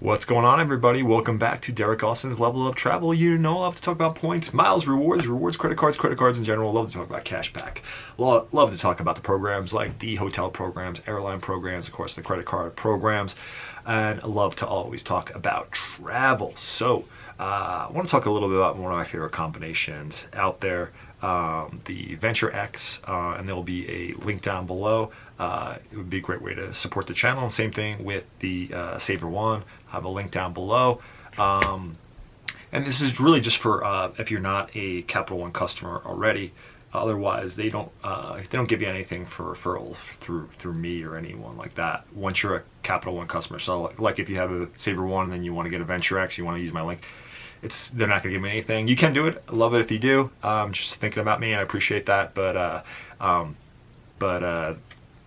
What's going on, everybody? Welcome back to Derek Austin's Level Up Travel. You know I love to talk about points, miles, rewards, credit cards in general. Love to talk about cash back. Love to talk about the programs like the hotel programs, airline programs, of course the credit card programs, and I love to always talk about travel. So I want to talk a little bit about one of my favorite combinations out there, the Venture X, and there'll be a link down below. It would be a great way to support the channel. And same thing with the SavorOne. I have a link down below. And this is really just for if you're not a Capital One customer already. Otherwise, they don't give you anything for referrals through me or anyone like that. Once you're a Capital One customer, so like if you have a SavorOne and then you want to get a Venture X, you want to use my link. They're not going to give me anything. You can do it. I love it if you do. Just thinking about me, and I appreciate that. But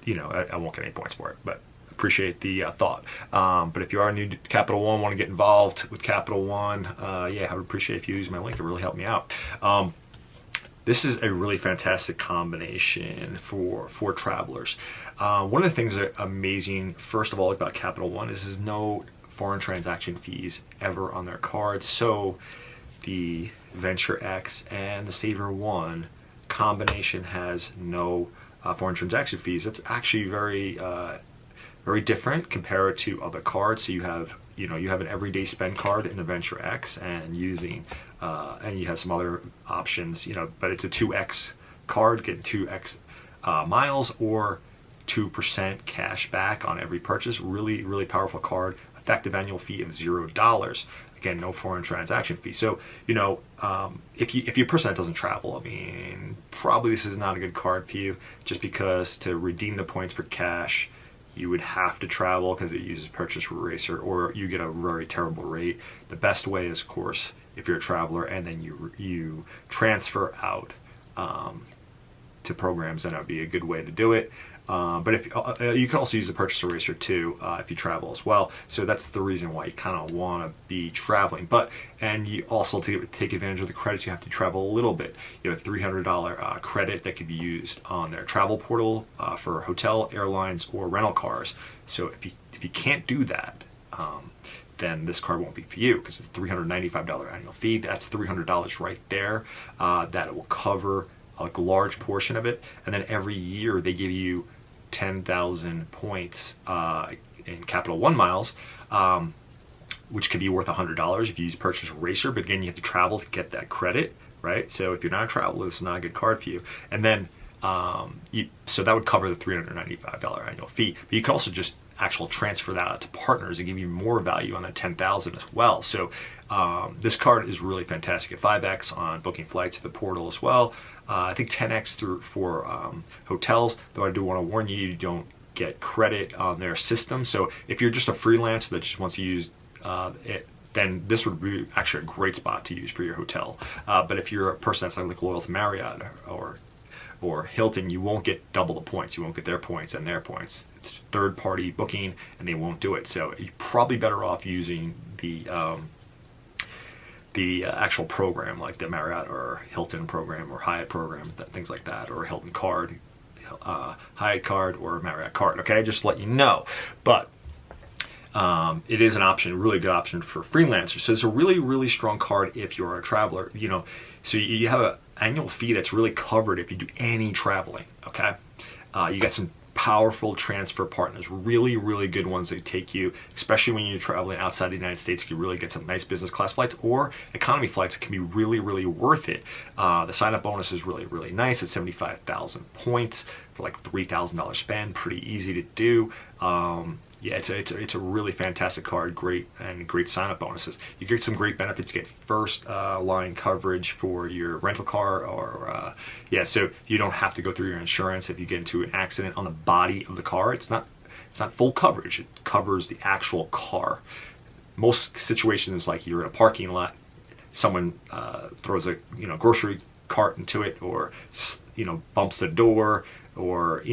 you know, I won't get any points for it. But appreciate the thought. But if you are new to Capital One, want to get involved with Capital One, yeah, I would appreciate if you use my link. It really helped me out. This is a really fantastic combination for travelers. One of the things that are amazing, first of all, about Capital One is there's no foreign transaction fees ever on their cards. So the Venture X and the SavorOne combination has no foreign transaction fees. That's actually very different compared to other cards. So you have an everyday spend card in the Venture X, and and you have some other options, but it's a 2x card, getting 2x miles or 2% cash back on every purchase. Really powerful card. Effective annual fee of $0. Again, no foreign transaction fee. So if you're a person that doesn't travel, I mean, probably this is not a good card for you, just because to redeem the points for cash, you would have to travel because it uses purchase eraser, or you get a very terrible rate. The best way is, of course, if you're a traveler and then you transfer out to programs, then that would be a good way to do it. But if you can also use the purchase eraser too if you travel as well. So that's the reason why you kind of want to be traveling. And you also, to take advantage of the credits, you have to travel a little bit. You have a $300 credit that could be used on their travel portal for hotel, airlines, or rental cars. So if you can't do that, then this card won't be for you, because it's a $395 annual fee. That's $300 right there. That it will cover a large portion of it. And then every year they give you 10,000 points in Capital One miles, which can be worth $100 if you use purchase eraser. But again, you have to travel to get that credit, right? So if you're not a traveler, this is not a good card for you. And then so that would cover the $395 annual fee. But you can also just transfer that out to partners and give you more value on that 10,000 as well. So this card is really fantastic. At 5x on booking flights to the portal as well. I think 10x for hotels, though I do want to warn you, you don't get credit on their system. So if you're just a freelancer that just wants to use it, then this would be actually a great spot to use for your hotel. But if you're a person that's like loyal to Marriott or Hilton, you won't get double the points. You won't get their points and their points. It's third-party booking, and they won't do it. So you're probably better off using the actual program, like the Marriott or Hilton program or Hyatt program, things like that, or Hilton card, Hyatt card, or Marriott card. Okay, just to let you know. But it is an option, a really good option for freelancers. So it's a really strong card if you're a traveler. So you have an annual fee that's really covered if you do any traveling. Okay, you got some powerful transfer partners, really good ones that take you, especially when you're traveling outside the United States. You can really get some nice business class flights or economy flights. It can be really worth it. The sign up bonus is really nice. It's 75,000 points for like $3,000 spend. Pretty easy to do. Yeah, it's a really fantastic card. Great sign up bonuses. You get some great benefits. You get first line coverage for your rental car, or so you don't have to go through your insurance if you get into an accident on the body of the car. It's not full coverage. It covers the actual car. Most situations, like you're in a parking lot, someone throws a grocery cart into it, or bumps the door, or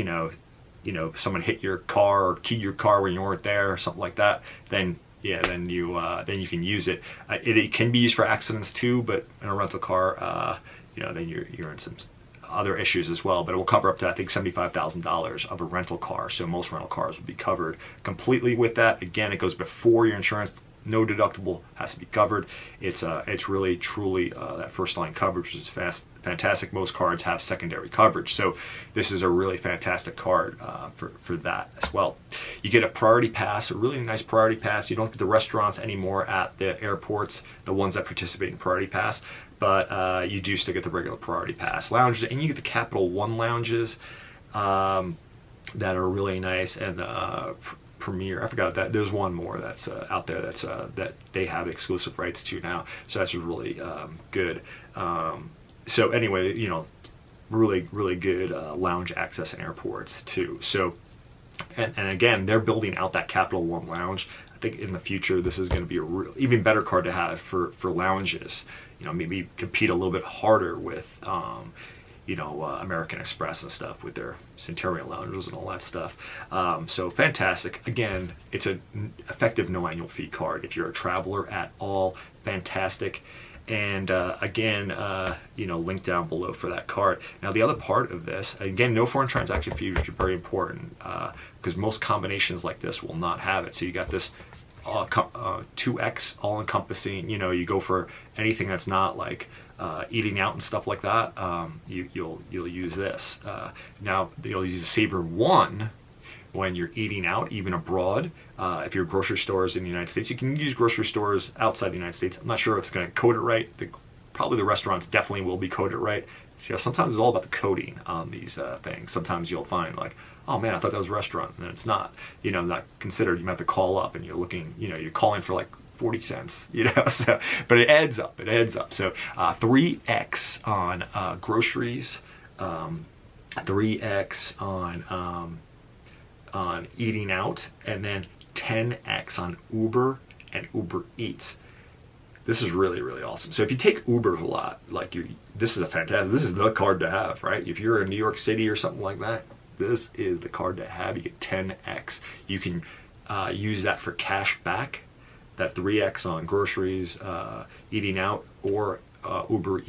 someone hit your car or keyed your car when you weren't there, or something like that, then you can use it. It can be used for accidents too, but in a rental car, then you're in some other issues as well. But it will cover up to, I think, $75,000 of a rental car. So most rental cars will be covered completely with that. Again, it goes before your insurance no deductible, has to be covered. It's really truly that first line coverage is fantastic. Most cards have secondary coverage, so this is a really fantastic card for that as well. You get a priority pass, a really nice priority pass. You don't get the restaurants anymore at the airports, the ones that participate in priority pass, but you do still get the regular priority pass lounges, and you get the Capital One lounges that are really nice, and Premier, I forgot that there's one more that's out there that's that they have exclusive rights to now, so that's really good. So anyway, you know, really good lounge access in airports too. So and again, they're building out that Capital One lounge. I think in the future this is going to be a even better card to have for lounges. You know, maybe compete a little bit harder with you know, American Express and stuff with their Centurion lounges and all that stuff. So fantastic. Again, it's an effective no annual fee card. If you're a traveler at all, fantastic. And again, you know, link down below for that card. Now the other part of this, again, no foreign transaction fees, which are very important because most combinations like this will not have it. So you got this 2x all-encompassing. You know, you go for anything that's not like eating out and stuff like that, you'll use this. Now you'll use SavorOne when you're eating out, even abroad. If you're grocery stores in the United States, you can use grocery stores outside the United States. I'm not sure if it's going to code it right. Probably the restaurants definitely will be coded right. So sometimes it's all about the coding on these things. Sometimes you'll find like, oh man, I thought that was a restaurant, and it's not. You know, not considered. You might have to call up, and you're looking. You know, you're calling for like 40 cents, you know, so, but it adds up, So 3x on groceries, 3x on eating out, and then 10x on Uber and Uber Eats. This is really, really awesome. So if you take Ubers a lot, like this is the card to have, right? If you're in New York City or something like that, this is the card to have. You get 10x. You can use that for cash back. That 3x on groceries, eating out, or Uber,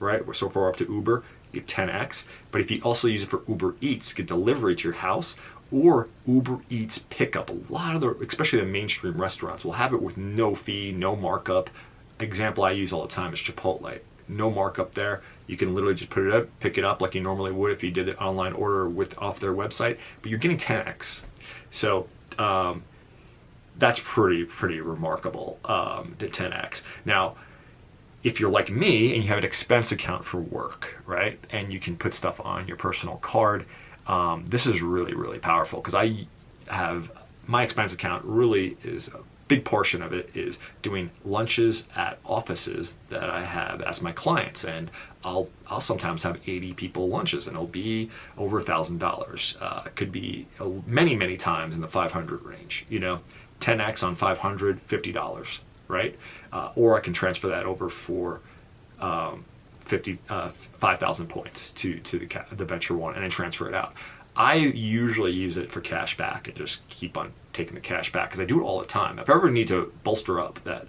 right? We're so far up to Uber, you get 10x. But if you also use it for Uber Eats, get delivery to your house, or Uber Eats pickup. A lot of especially the mainstream restaurants, will have it with no fee, no markup. Example I use all the time is Chipotle. No markup there. You can literally just put it up, pick it up like you normally would if you did an online order off their website, but you're getting 10x. So that's pretty remarkable, to 10x. Now, if you're like me and you have an expense account for work, right, and you can put stuff on your personal card, this is really powerful, because I have my expense account really is a big portion of it is doing lunches at offices that I have as my clients, and I'll sometimes have 80 people lunches, and it'll be over $1,000. It could be many times in the 500 range, you know. 10x on 500, $50, right? Or I can transfer that over for 5,000 points to the Venture One, and then transfer it out. I usually use it for cash back and just keep on taking the cash back, because I do it all the time. If I ever need to bolster up that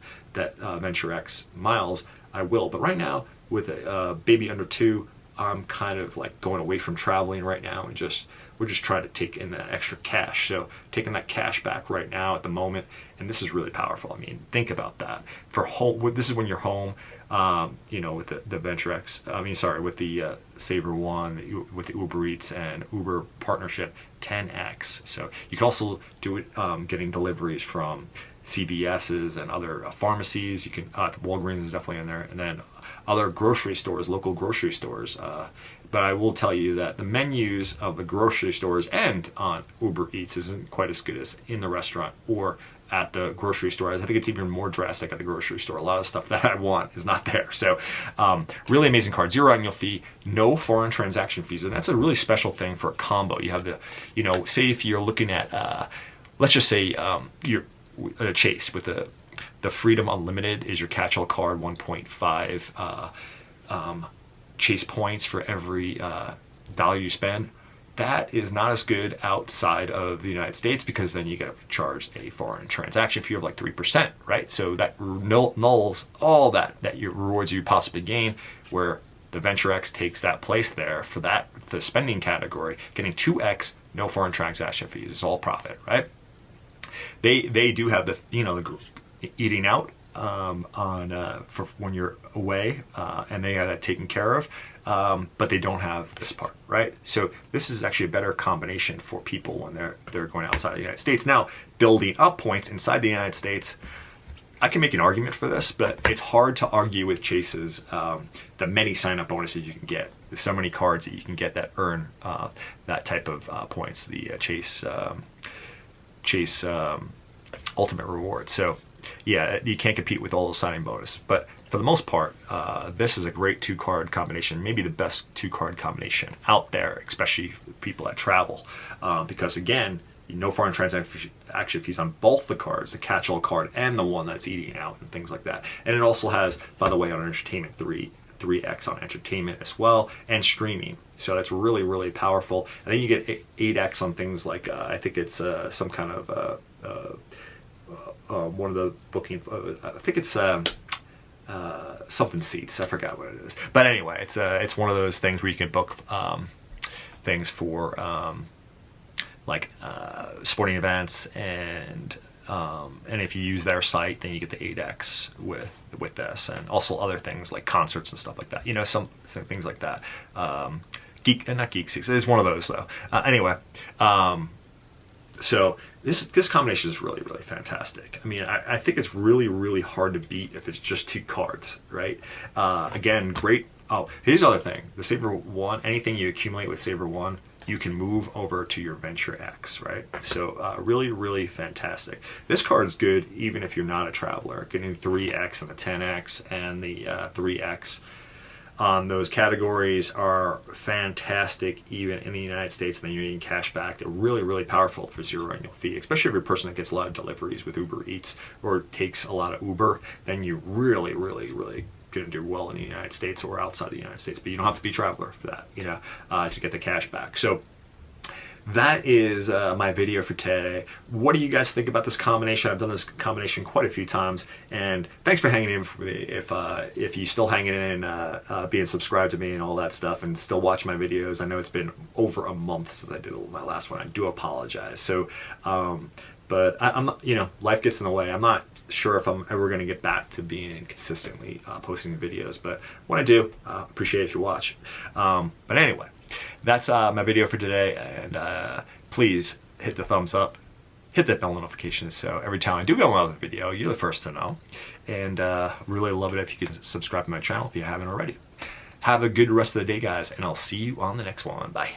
Venture X miles, I will. But right now, with a baby under 2, I'm kind of like going away from traveling right now, and we're just trying to take in that extra cash. So taking that cash back right now at the moment, and this is really powerful. I mean, think about that. For home, this is when you're home, you know, with the Venture X, with the SavorOne, with the Uber Eats and Uber partnership, 10x. So you can also do it getting deliveries from CVS's and other pharmacies. You can, Walgreens is definitely in there, and then other grocery stores, local grocery stores. But I will tell you that the menus of the grocery stores and on Uber Eats isn't quite as good as in the restaurant or at the grocery store. I think it's even more drastic at the grocery store. A lot of stuff that I want is not there. So really amazing card. 0 annual fee, no foreign transaction fees. And that's a really special thing for a combo. You have the, you know, say if you're looking at, let's just say you're a Chase with the Freedom Unlimited is your catch-all card, 1.5 Chase points for every dollar you spend. That is not as good outside of the United States, because then you get charged a foreign transaction fee of like 3%, right? So that nulls all that your rewards you possibly gain, where the Venture X takes that place there for the spending category, getting 2x, no foreign transaction fees. It's all profit, right? They do have the, you know, the eating out for when you're away, and they have that taken care of. But they don't have this part, right? So this is actually a better combination for people when they're going outside the United States. Now, building up points inside the United States, I can make an argument for this, but it's hard to argue with Chase's, the many sign-up bonuses you can get. There's so many cards that you can get that earn that type of points, the Chase Ultimate Reward. So yeah, you can't compete with all those signing bonus. But for the most part, this is a great 2-card combination, maybe the best 2-card combination out there, especially for people that travel. Because again, no foreign transaction fees on both the cards, the catch-all card and the one that's eating out and things like that. And it also has, by the way, on entertainment, 3x on entertainment as well, and streaming. So that's really, really powerful. And then you get 8x on things like, I think it's some kind of, one of the booking, I think it's something seats, I forgot what it is. But anyway, it's one of those things where you can book things for like sporting events, and if you use their site, then you get the 8x with this, and also other things like concerts and stuff like that. You know, some things like that. Not Geek Seats. It's one of those though. Anyway, so this combination is really, really fantastic. I mean, I think it's really, really hard to beat if it's just 2 cards, right? Again, great. Oh, here's the other thing. The SavorOne, anything you accumulate with SavorOne, you can move over to your Venture X, right? So really, really fantastic. This card is good even if you're not a traveler. Getting 3x and the 10x and the 3x on those categories are fantastic even in the United States, and then you're getting cash back. They're really, really powerful for 0 annual fee, especially if you're a person that gets a lot of deliveries with Uber Eats or takes a lot of Uber. Then you really, really, really going to do well in the United States or outside the United States, but you don't have to be a traveler for that, you know, to get the cash back. So that is my video for today. What do you guys think about this combination? I've done this combination quite a few times, and thanks for hanging in for me. If you still hanging in, being subscribed to me and all that stuff, and still watch my videos. I know it's been over a month since I did my last one. I do apologize. So, but I'm, you know, life gets in the way. I'm not sure if I'm ever going to get back to being consistently posting videos, but when I do, appreciate if you watch. But anyway, that's my video for today, and please hit the thumbs up, hit that bell notification, so every time I do go on with a video, you're the first to know. And really love it if you can subscribe to my channel if you haven't already. Have a good rest of the day, guys, and I'll see you on the next one. Bye.